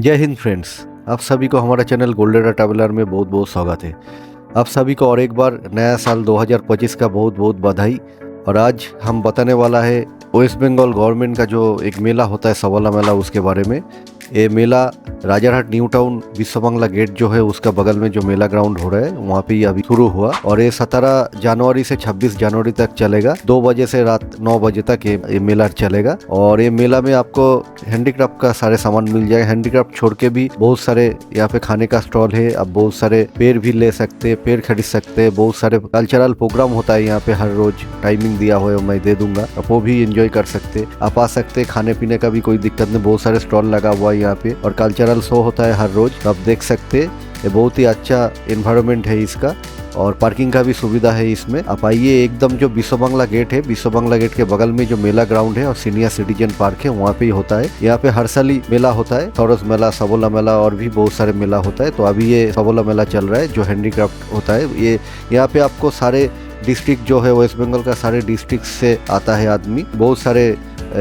जय हिंद फ्रेंड्स। आप सभी को हमारा चैनल गोल्डेरा ट्रैवलर में बहुत बहुत स्वागत है। आप सभी को और एक बार नया साल 2025 का बहुत बहुत बधाई। और आज हम बताने वाला है वेस्ट बंगाल गवर्नमेंट का जो एक मेला होता है सबला मेला, उसके बारे में। ये मेला राजारहाट न्यू टाउन बिस्वाबांगला गेट जो है उसका बगल में जो मेला ग्राउंड हो रहा है वहाँ पे ये अभी शुरू हुआ और ये 17 जनवरी से 26 जनवरी तक चलेगा। 2 बजे से रात 9 बजे तक ये मेला चलेगा। और ये मेला में आपको हैंडीक्राफ्ट का सारे सामान मिल जाएगा। हैंडीक्राफ्ट छोड़ के भी बहुत सारे यहाँ पे खाने का स्टॉल है। आप बहुत सारे पेड़ भी ले सकते हैं, पेड़ खरीद सकते हैं। बहुत सारे कल्चरल प्रोग्राम होता है यहाँ पे, हर रोज टाइमिंग दिया हुआ है, मैं दे दूंगा, आप वो भी एंजॉय कर सकते हैं। आप आ सकते हैं, खाने पीने का भी कोई दिक्कत नहीं, बहुत सारे स्टॉल लगा हुआ है यहाँ पे और कल्चरल शो होता है हर रोज, तो आप देख सकते हैं। ये बहुत ही अच्छा एनवायरनमेंट है इसका और पार्किंग का भी सुविधा है इसमें। आप आइए, एकदम जो बिस्वाबांगला गेट है, बिस्वाबांगला गेट के बगल में जो मेला ग्राउंड है और सीनियर सिटीजन पार्क है वहाँ पे ही होता है। यहाँ पे हर साल ही मेला होता है, सारस मेला, सबला मेला और भी बहुत सारे मेला होता है। तो अभी ये सबला मेला चल रहा है जो हैंडीक्राफ्ट होता है। ये यहाँ पे आपको सारे डिस्ट्रिक्ट जो है वेस्ट बंगाल का, सारे डिस्ट्रिक्ट से आता है आदमी, बहुत सारे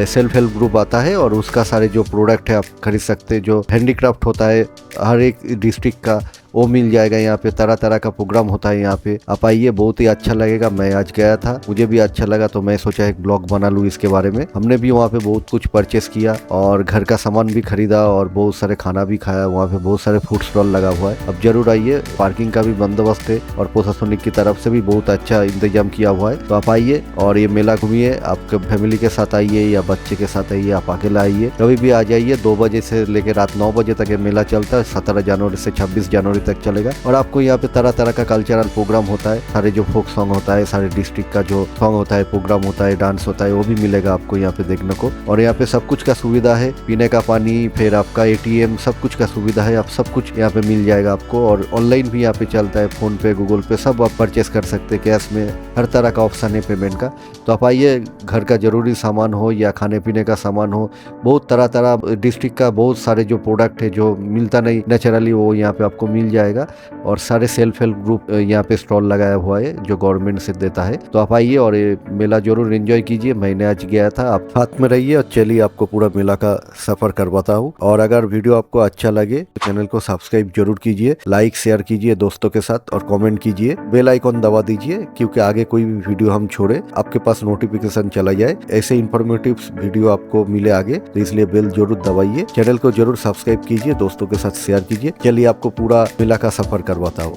सेल्फ हेल्प ग्रुप आता है और उसका सारे जो प्रोडक्ट है आप खरीद सकते हैं। जो हैंडीक्राफ्ट होता है हर एक डिस्ट्रिक्ट का वो मिल जाएगा यहाँ पे। तरह तरह का प्रोग्राम होता है यहाँ पे, आप आइए, बहुत ही अच्छा लगेगा। मैं आज गया था, मुझे भी अच्छा लगा, तो मैं सोचा एक ब्लॉग बना लूँ इसके बारे में। हमने भी वहाँ पे बहुत कुछ परचेस किया और घर का सामान भी खरीदा और बहुत सारे खाना भी खाया। वहाँ पे बहुत सारे फूड स्टॉल लगा हुआ है, अब जरूर आइए। पार्किंग का भी बंदोबस्त है और प्रशासनिक की तरफ से भी बहुत अच्छा इंतजाम किया हुआ है। तो आप आइए और ये मेला घूमिए, आपके फैमिली के साथ आइए या बच्चे के साथ आइए, आप अकेला आइए, कभी भी आ जाइए। 2 बजे से लेकर रात 9 बजे तक ये मेला चलता है। 17 जनवरी से 26 जनवरी तक चलेगा और आपको यहाँ पे तरह तरह का कल्चरल प्रोग्राम होता है। सारे जो फोक सॉन्ग होता है, सारे डिस्ट्रिक्ट का जो सॉन्ग होता है, प्रोग्राम होता है, डांस होता है, वो भी मिलेगा आपको यहाँ पे देखने को। और यहाँ पे सब कुछ का सुविधा है, पीने का पानी, फिर आपका ATM, सब कुछ का सुविधा है। आप सब कुछ यहाँ पे मिल जाएगा आपको। और ऑनलाइन भी यहाँ पे चलता है, फोन पे, गूगल पे, सब आप परचेस कर सकते हैं। कैश में हर तरह का ऑप्शन है पेमेंट का। तो आप आइए, घर का जरूरी सामान हो या खाने पीने का सामान हो, बहुत तरह तरह डिस्ट्रिक्ट का बहुत सारे जो प्रोडक्ट है जो मिलता नहीं नेचुरली, वो यहाँ पे आपको मिल जाएगा। और सारे सेल्फ हेल्प ग्रुप यहाँ पे स्टॉल लगाया हुआ है जो गवर्नमेंट से देता है। तो आप आइए और ये मेला जरूर एंजॉय कीजिए। मैंने आज गया था, आप साथ में रहिए और चलिए आपको पूरा मेला का सफर करवाता हूँ। और अगर वीडियो आपको अच्छा लगे तो चैनल को सब्सक्राइब जरूर कीजिए, लाइक शेयर कीजिए दोस्तों के साथ और कमेंट कीजिए, बेल आइकॉन दबा दीजिए, क्योंकि आगे कोई भी वीडियो हम छोड़े आपके पास नोटिफिकेशन चला जाए, ऐसे इन्फॉर्मेटिव वीडियो आपको मिले आगे। तो इसलिए बेल जरूर दबाइए, चैनल को जरूर सब्सक्राइब कीजिए, दोस्तों के साथ शेयर कीजिए। चलिए आपको पूरा मेला का सफर करवाता हूँ।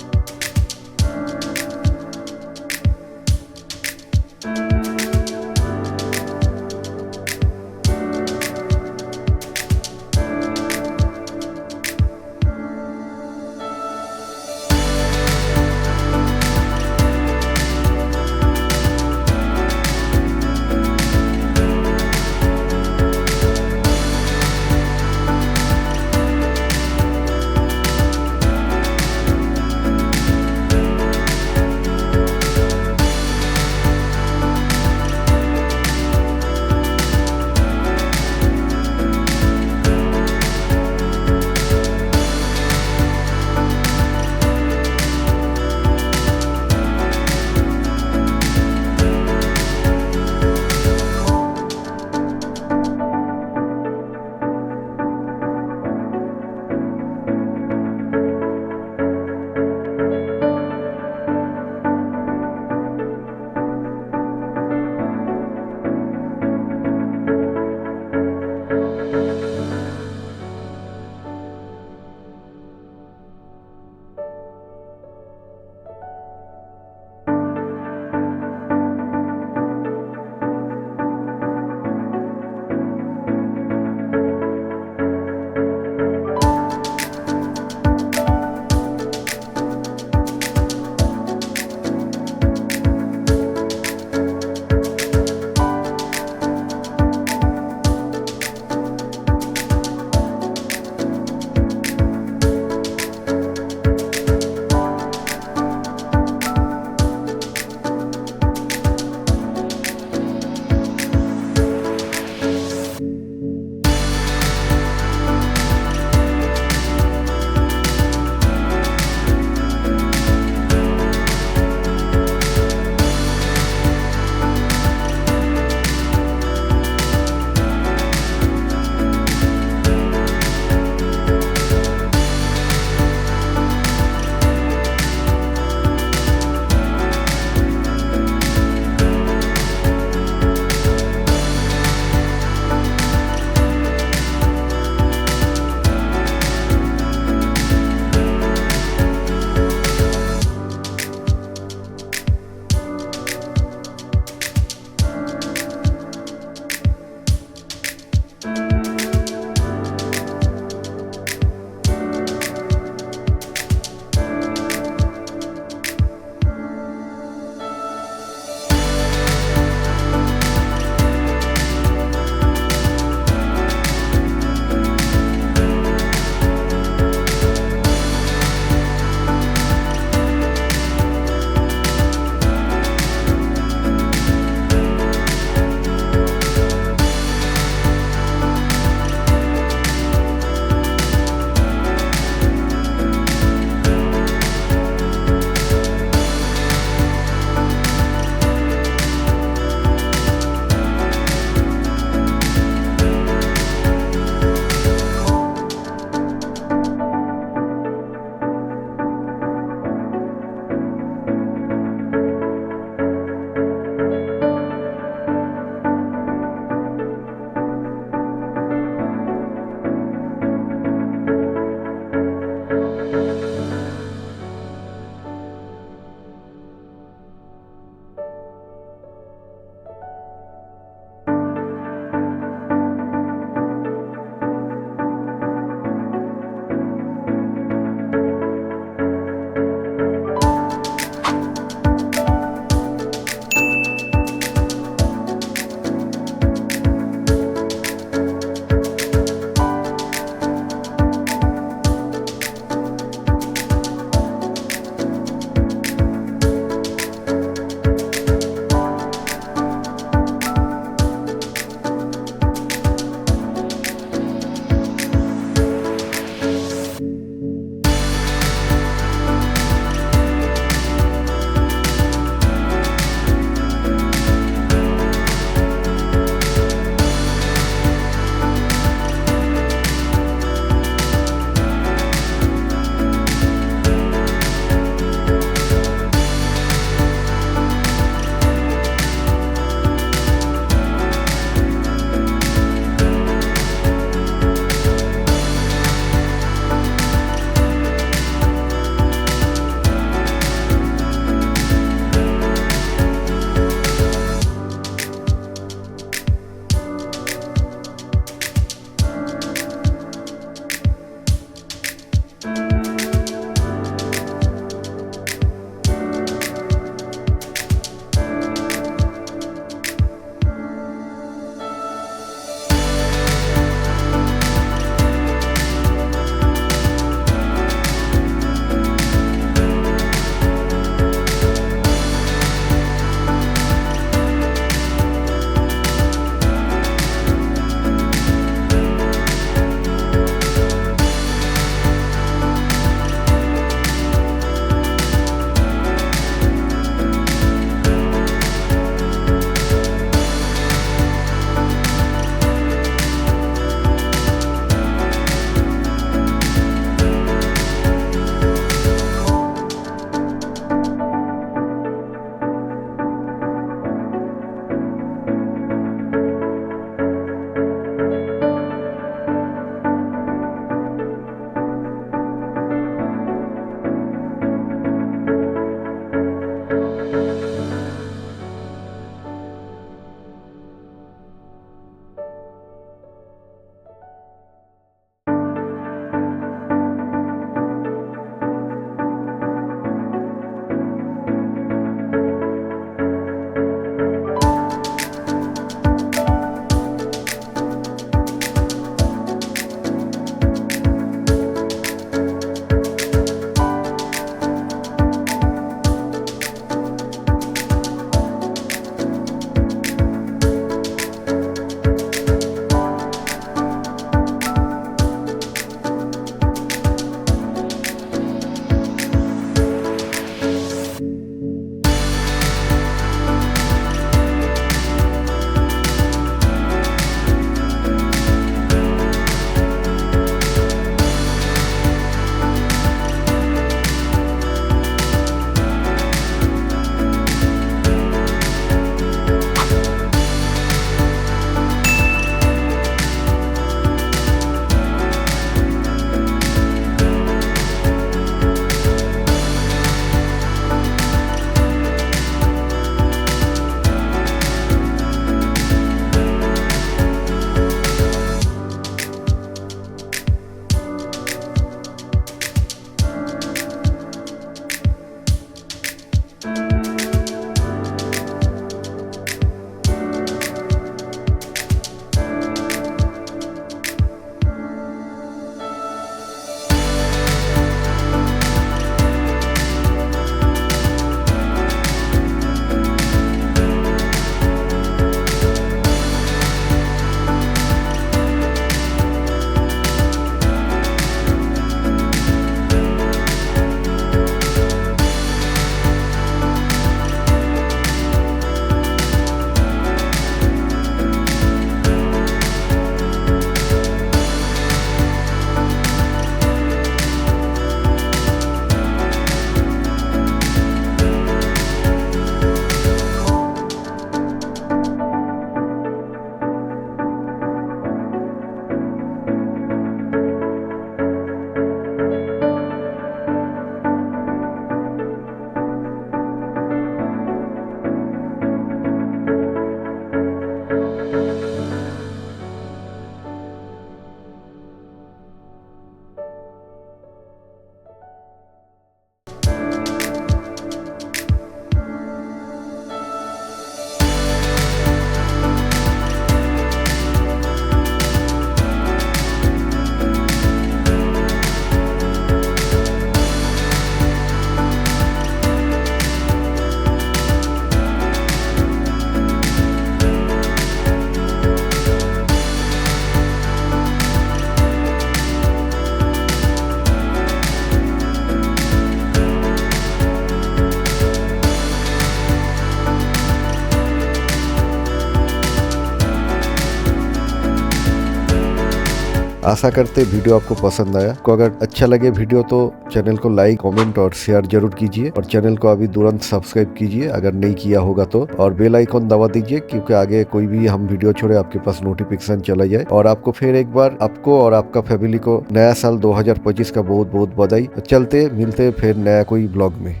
आशा करते वीडियो आपको पसंद आया। को अगर अच्छा लगे वीडियो तो चैनल को लाइक, कमेंट और शेयर जरूर कीजिए और चैनल को अभी तुरंत सब्सक्राइब कीजिए अगर नहीं किया होगा तो, और बेल आइकन दबा दीजिए क्योंकि आगे कोई भी हम वीडियो छोड़े आपके पास नोटिफिकेशन चला जाए। और आपको फिर एक बार आपको और आपका फैमिली को नया साल 2025 का बहुत बहुत बधाई। चलते मिलते फिर नया कोई ब्लॉग में।